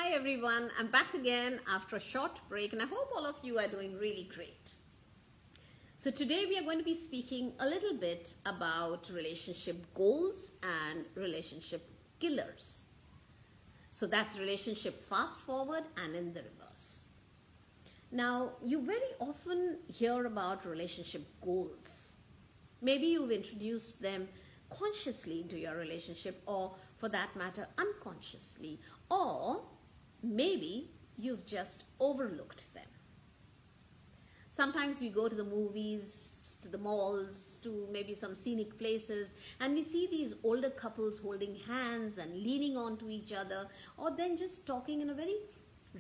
Hi everyone, I'm back again after a short break and I hope all of you are doing really great. So today we are going to be speaking a little bit about relationship goals and relationship killers. So that's relationship fast forward and in the reverse. Now, you very often hear about relationship goals. Maybe you've introduced them consciously into your relationship, or for that matter, unconsciously, or maybe you've just overlooked them. Sometimes we go to the movies, to the malls, to maybe some scenic places, and we see these older couples holding hands and leaning onto each other, or then just talking in a very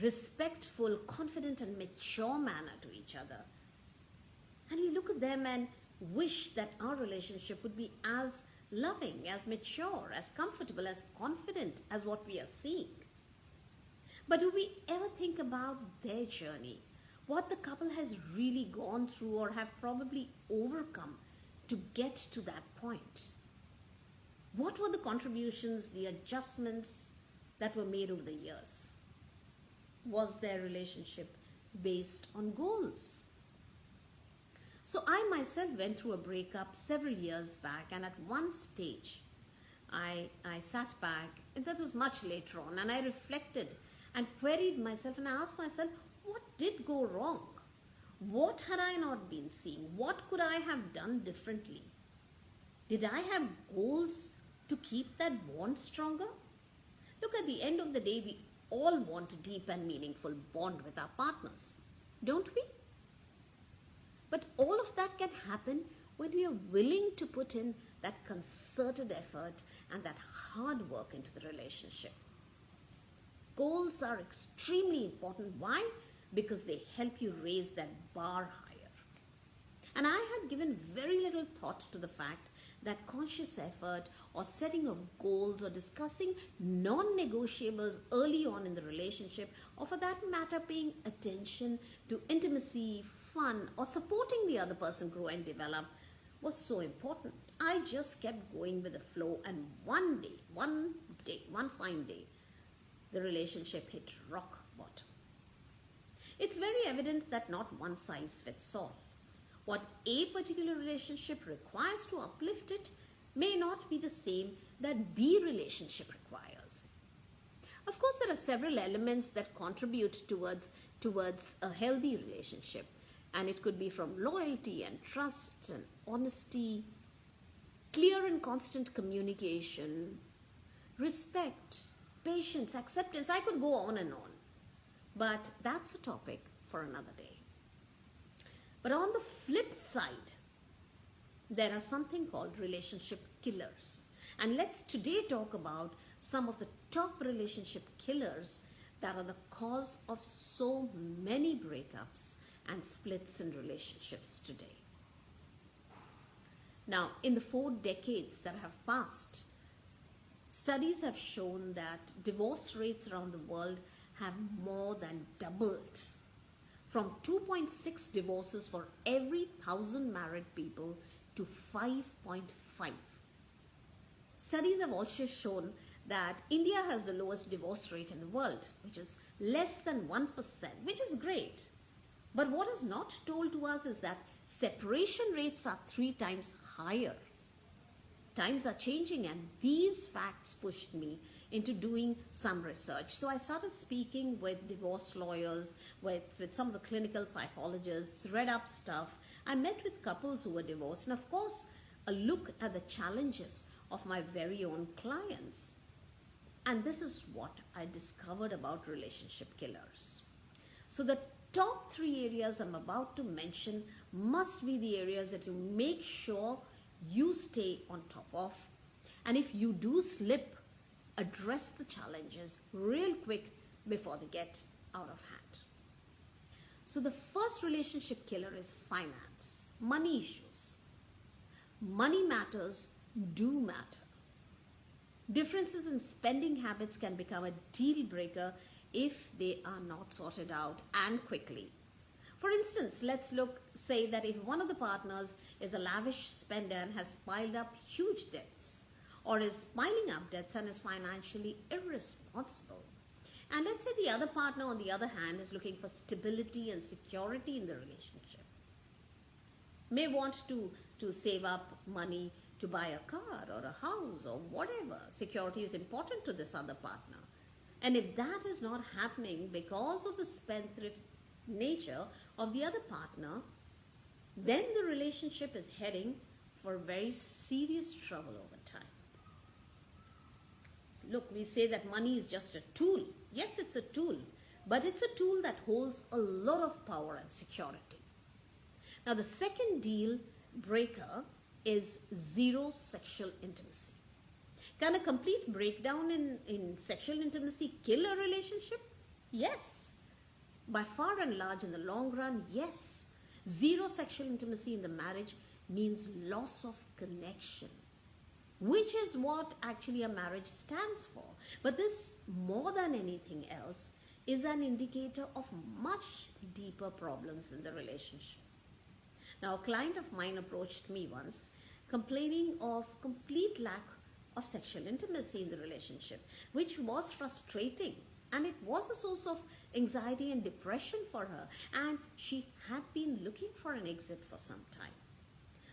respectful, confident, and mature manner to each other. And we look at them and wish that our relationship would be as loving, as mature, as comfortable, as confident as what we are seeing. But do we ever think about their journey? What the couple has really gone through or have probably overcome to get to that point? What were the contributions, the adjustments that were made over the years? Was their relationship based on goals? So I myself went through a breakup several years back, and at one stage I sat back, and that was much later on, and I reflected and queried myself and I asked myself, what did go wrong? What had I not been seeing? What could I have done differently? Did I have goals to keep that bond stronger? Look, at the end of the day, we all want a deep and meaningful bond with our partners, don't we? But all of that can happen when we are willing to put in that concerted effort and that hard work into the relationship. Goals are extremely important. Why? Because they help you raise that bar higher. And I had given very little thought to the fact that conscious effort or setting of goals or discussing non-negotiables early on in the relationship, or for that matter paying attention to intimacy, fun, or supporting the other person grow and develop was so important. I just kept going with the flow, and one fine day, the relationship hit rock bottom. It's very evident that not one size fits all. What a particular relationship requires to uplift it may not be the same that B relationship requires. Of course, there are several elements that contribute towards a healthy relationship. And it could be from loyalty and trust and honesty, clear and constant communication, respect, patience, acceptance. I could go on and on. But that's a topic for another day. But on the flip side, there are something called relationship killers. And let's today talk about some of the top relationship killers that are the cause of so many breakups and splits in relationships today. Now, in the 4 decades that have passed, studies have shown that divorce rates around the world have more than doubled, from 2.6 divorces for every 1,000 married people to 5.5. Studies have also shown that India has the lowest divorce rate in the world, which is less than 1%, which is great. But what is not told to us is that separation rates are 3 times higher. Times are changing, and these facts pushed me into doing some research. So I started speaking with divorce lawyers, with some of the clinical psychologists, read up stuff. I met with couples who were divorced, and of course, a look at the challenges of my very own clients. And this is what I discovered about relationship killers. So the top 3 areas I'm about to mention must be the areas that you make sure you stay on top of. And if you do slip, address the challenges real quick before they get out of hand. So the first relationship killer is finance, money issues. Money matters do matter. Differences in spending habits can become a deal breaker if they are not sorted out and quickly. For instance, let's say that if one of the partners is a lavish spender and has piled up huge debts, or is piling up debts and is financially irresponsible, And let's say the other partner, on the other hand, is looking for stability and security in the relationship. May want to save up money to buy a car or a house or whatever. Security is important to this other partner. And if that is not happening because of the spendthrift nature of the other partner, then the relationship is heading for very serious trouble over time. So look, we say that money is just a tool. Yes, it's a tool, but it's a tool that holds a lot of power and security. Now, the second deal breaker is zero sexual intimacy. Can a complete breakdown in sexual intimacy kill a relationship? Yes. By far and large, in the long run, yes. Zero sexual intimacy in the marriage means loss of connection, which is what actually a marriage stands for. But this, more than anything else, is an indicator of much deeper problems in the relationship. Now, a client of mine approached me once complaining of complete lack of sexual intimacy in the relationship, which was frustrating, and it was a source of anxiety and depression for her, and she had been looking for an exit for some time.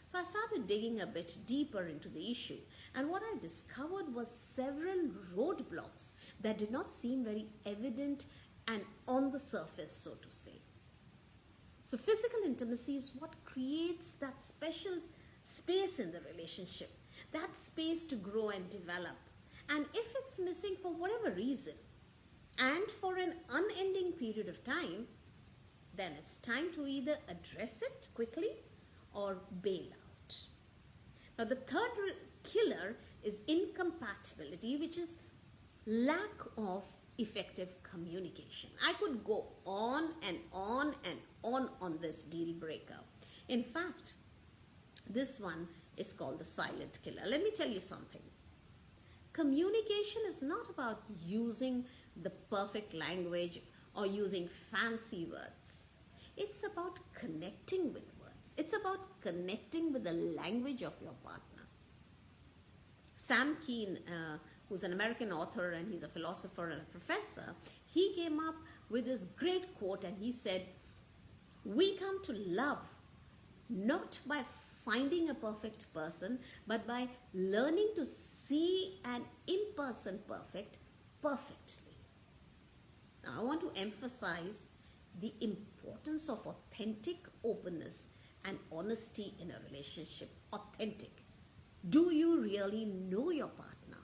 So I started digging a bit deeper into the issue, and what I discovered was several roadblocks that did not seem very evident and on the surface, so to say. So physical intimacy is what creates that special space in the relationship, that space to grow and develop. And if it's missing for whatever reason, and for an unending period of time, then it's time to either address it quickly or bail out. Now, the third killer is incompatibility, which is lack of effective communication. I could go on and on and on this deal breaker. In fact, this one is called the silent killer. Let me tell you something. Communication is not about using the perfect language or using fancy words. It's about connecting with words. It's about connecting with the language of your partner. Sam Keen, who's an American author and he's a philosopher and a professor, he came up with this great quote, and he said, "We come to love not by finding a perfect person, but by learning to see an imperson perfect perfectly." Now, I want to emphasize the importance of authentic openness and honesty in a relationship. Authentic. Do you really know your partner?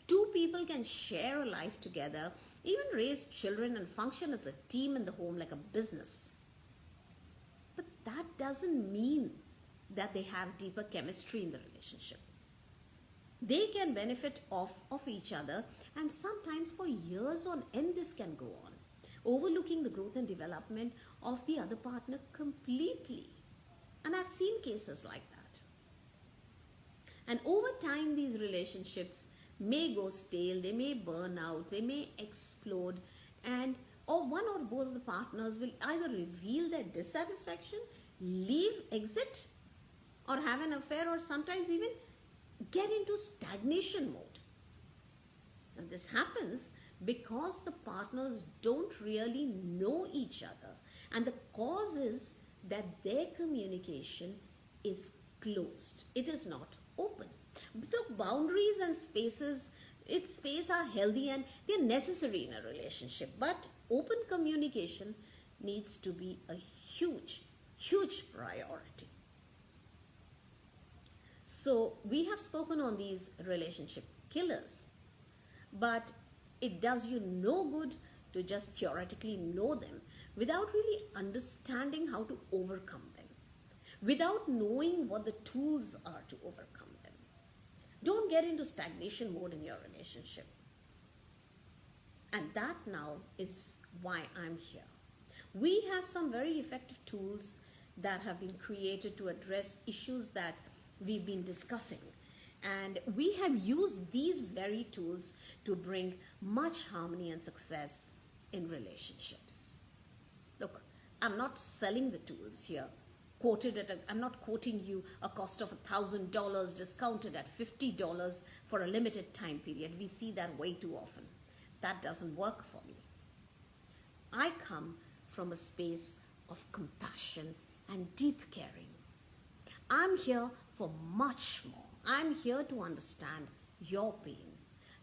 Two people can share a life together, even raise children and function as a team in the home like a business. But that doesn't mean that they have deeper chemistry in the relationship. They can benefit off of each other, and sometimes for years on end this can go on, overlooking the growth and development of the other partner completely. And I've seen cases like that. And over time, these relationships may go stale, they may burn out, they may explode, or one or both of the partners will either reveal their dissatisfaction, leave, exit, or have an affair, or sometimes even get into stagnation mode. And this happens because the partners don't really know each other, and the cause is that their communication is closed. It is not open. So boundaries and space are healthy and they're necessary in a relationship, but open communication needs to be a huge priority. So we have spoken on these relationship killers, but it does you no good to just theoretically know them without really understanding how to overcome them, without knowing what the tools are to overcome them. Don't get into stagnation mode in your relationship. And that now is why I'm here. We have some very effective tools that have been created to address issues that we've been discussing. And we have used these very tools to bring much harmony and success in relationships. Look, I'm not selling the tools here. I'm not quoting you a cost of $1,000 discounted at $50 for a limited time period. We see that way too often. That doesn't work for me. I come from a space of compassion and deep caring. I'm here for much more. I'm here to understand your pain,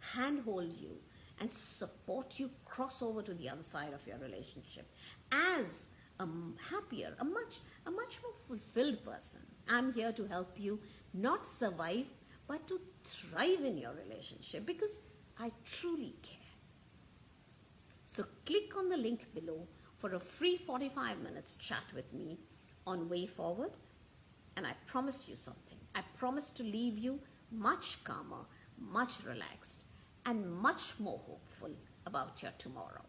handhold you, and support you cross over to the other side of your relationship as a happier, a much more fulfilled person. I'm here to help you not survive, but to thrive in your relationship because I truly care. So click on the link below for a free 45 minutes chat with me on Way Forward, and I promise you something. I promise to leave you much calmer, much relaxed, and much more hopeful about your tomorrow.